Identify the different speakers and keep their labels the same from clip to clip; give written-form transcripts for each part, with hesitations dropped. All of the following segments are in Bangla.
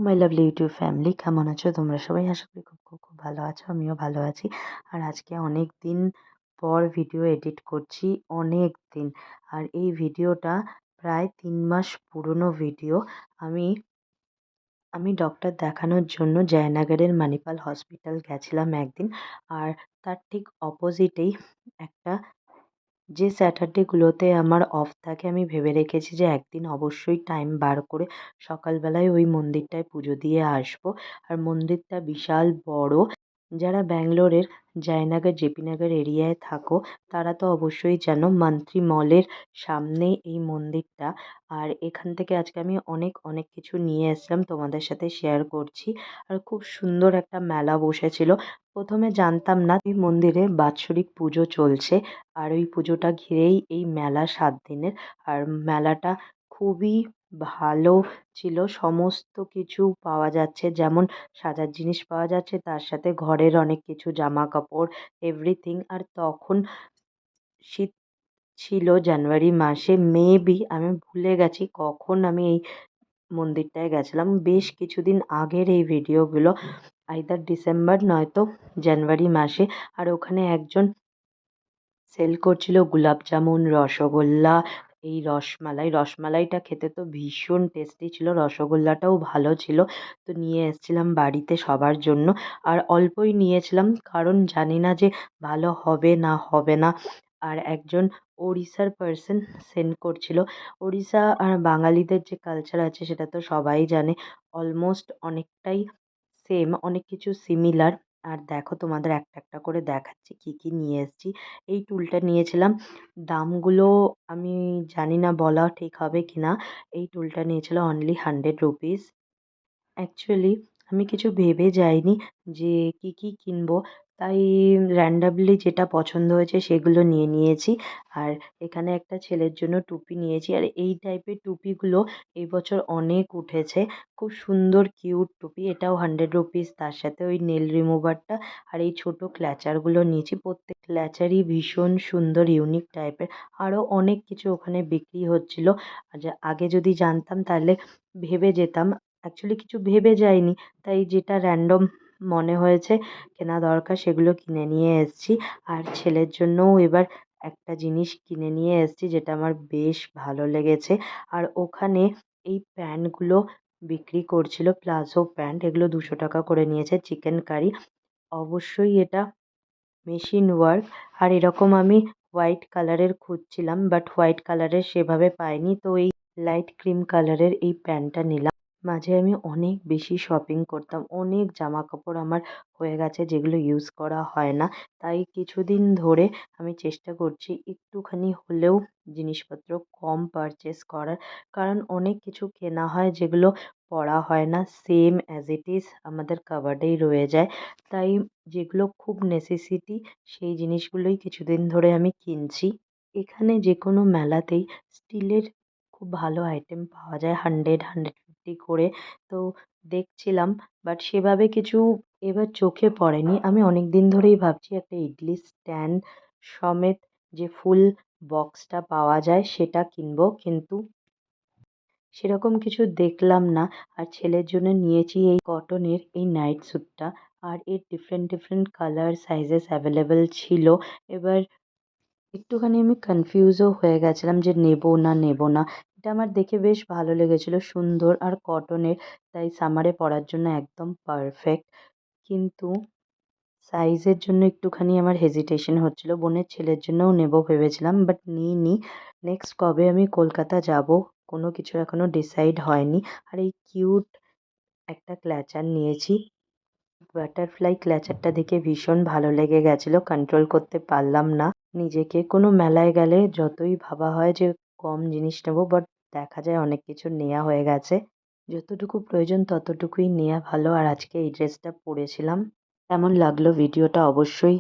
Speaker 1: মাই লাভলি ইউটিউব ফ্যামিলি, কেমন আছো তোমরা সবাই? আশা করি খুব খুব খুব ভালো আছো। আমিও ভালো আছি। আর আজকে অনেক দিন পর ভিডিও এডিট করছি, অনেক দিন। আর এই ভিডিওটা প্রায় 3 মাস পুরনো ভিডিও। আমি আমি ডক্টর দেখানোর জন্য জয়নগরের মানিপাল হসপিটাল গেছিলাম একদিন। আর তার ঠিক অপোজিটেই একটা, যে স্যাটারডেগুলোতে আমার অফ থাকে, আমি ভেবে রেখেছি যে একদিন অবশ্যই টাইম বার করে সকালবেলায় ওই মন্দিরটায় পুজো দিয়ে আসবো। আর মন্দিরটা বিশাল বড়। যারা ব্যাঙ্গালোরের জয়নগর জেপি নগর এরিয়ায় থাকো তারা তো অবশ্যই জানো, মন্ত্রী মলের সামনে এই মন্দিরটা। আর এখান থেকে আজকে আমি অনেক অনেক কিছু নিয়ে এসেছিলাম, তোমাদের সাথে শেয়ার করছি। আর খুব সুন্দর একটা মেলা বসেছিল। প্রথমে জানতাম না এই মন্দিরে বাৎসরিক পুজো চলছে। আর ওই পুজোটা ঘিরেই এই মেলা 7 দিনের। আর মেলাটা খুবই ভালো ছিল। সমস্ত কিছু পাওয়া যাচ্ছে, যেমন সাজার জিনিস পাওয়া যাচ্ছে, তার সাথে ঘরের অনেক কিছু, জামা কাপড়, এভরিথিং। আর তখন শীত ছিল জানুয়ারি মাসে, মেবি আমি ভুলে গেছি কখন আমি এই মন্দিরটায় গেছিলাম। বেশ কিছুদিন আগের এই ভিডিওগুলো, আইদার ডিসেম্বর নয়তো জানুয়ারি মাসে। আর ওখানে একজন সেল করছিল গোলাপ জামুন, রসগোল্লা, এই রসমালাইটা খেতে তো ভীষণ টেস্টি ছিল, রসগোল্লাটাও ভালো ছিল। তো নিয়ে এসেছিলাম বাড়িতে সবার জন্য। আর অল্পই নিয়েছিলাম, কারণ জানি না যে ভালো হবে না হবে না। আর একজন ওড়িশার পার্সন সেন্ড করছিল। ওড়িশা আর বাঙালিদের যে কালচার আছে সেটা তো সবাই জানে, অলমোস্ট অনেকটাই সেম, অনেক কিছু সিমিলার। আর দেখো, তোমাদের একটা একটা করে দেখাচ্ছি কি কি নিয়ে এসেছি। এই টুলটা নিয়েছিলাম, দামগুলো আমি জানি না বলা ঠিক হবে কি না। এই টুলটা নিয়েছিল অনলি 100 রুপিস। অ্যাকচুয়ালি আমি কিছু ভেবে যাইনি যে কি কি কিনবো, তাই র্যান্ডামলি যেটা পছন্দ হয়েছে সেগুলো নিয়ে নিয়েছি। আর এখানে একটা ছেলের জন্য টুপি নিয়েছি। আর এই টাইপের টুপিগুলো এই বছর অনেক উঠেছে। খুব সুন্দর কিউট টুপি, এটাও 100 রুপিস। তার সাথে ওই নেল রিমুভারটা আর এই ছোট ক্ল্যাচারগুলো নিয়েছি। প্রত্যেক ক্ল্যাচারই ভীষণ সুন্দর, ইউনিক টাইপের। আরও অনেক কিছু ওখানে বিক্রি হচ্ছিল। আর আগে যদি জানতাম তাহলে ভেবে যেতাম। অ্যাকচুয়ালি কিছু ভেবে যাইনি, তাই যেটা র্যান্ডম মনে হয়েছে কেনা দরকার সেগুলো কিনে নিয়ে এসেছি। আর ছেলের জন্যও এবার একটা জিনিস কিনে নিয়ে এসেছি যেটা আমার বেশ ভালো লেগেছে। আর ওখানে এই প্যান্টগুলো বিক্রি করছিল, প্লাজো প্যান্ট, এগুলো 200 টাকা করে নিয়েছে। চিকেন কারি, অবশ্যই এটা মেশিন ওয়ার্ক। আর এরকম আমি হোয়াইট কালারের খুঁজছিলাম, বাট হোয়াইট কালারের সেভাবে পাইনি, তো এই লাইট ক্রিম কালারের এই প্যান্টটা নিলাম। মাঝে আমি অনেক বেশি শপিং করতাম, অনেক জামা কাপড় আমার হয়ে গেছে যেগুলো ইউজ করা হয় না। তাই কিছুদিন ধরে আমি চেষ্টা করছি একটুখানি হলেও জিনিসপত্র কম পারচেস করার। কারণ অনেক কিছু কেনা হয় যেগুলো পরা হয় না, সেম অ্যাজ ইট ইজ আমাদের কাবার্ডেই রয়ে যায়। তাই যেগুলো খুব নেসেসিটি সেই জিনিসগুলোই কিছুদিন ধরে আমি কিনছি। এখানে যে কোনো মেলাতেই স্টিলের খুব ভালো আইটেম পাওয়া যায়, 100-150 করে। তো দেখছিলাম, বাট সেভাবে কিছু এবার চোখে পড়েনি। আমি অনেক দিন ধরেই ভাবছি একটা ইডলি স্ট্যান্ড সমেত যে ফুল বক্সটা পাওয়া যায় সেটা কিনবো, কিন্তু সেরকম কিছু দেখলাম না। আর ছেলের জন্য নিয়েছি এই কটনের এই নাইট স্যুটটা। আর এর different different colour sizes available ছিল। এবার একটুখানি আমি কনফিউজও হয়ে গেছিলাম যে নেব না নেব না। এটা আমার দেখে বেশ ভালো লেগেছিল, সুন্দর আর কটনের, তাই সামারে পরার জন্য একদম পারফেক্ট। কিন্তু সাইজের জন্য একটুখানি আমার হেজিটেশন হচ্ছিল। বোনের ছেলের জন্যও নেব ভেবেছিলাম, বাট নিইনি। নেক্সট কবে আমি কলকাতা যাব কোনো কিছু এখনও ডিসাইড হয়নি। আর এই কিউট একটা ক্ল্যাচার নিয়েছি, বাটারফ্লাই ক্ল্যাচারটা দেখে ভীষণ ভালো লেগে গেছিলো, কন্ট্রোল করতে পারলাম না নিজেকে। কোনো মেলায় গেলে যতই ভাবা হয় যে কম জিনিস নেবো, বাট দেখা যায় অনেক কিছু নেওয়া হয়ে গেছে। যতটুকু প্রয়োজন ততটুকুই নেওয়া ভালো। আর আজকে এই ড্রেসটা পরেছিলাম। কেমন লাগলো ভিডিওটা অবশ্যই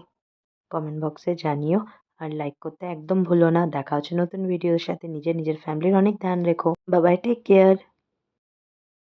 Speaker 1: কমেন্ট বক্সে জানিও। আর লাইক করতে একদম ভুলো না। দেখা হচ্ছে নতুন ভিডিওর সাথে। নিজের ফ্যামিলির অনেক ধ্যান রেখো। Bye bye, take care.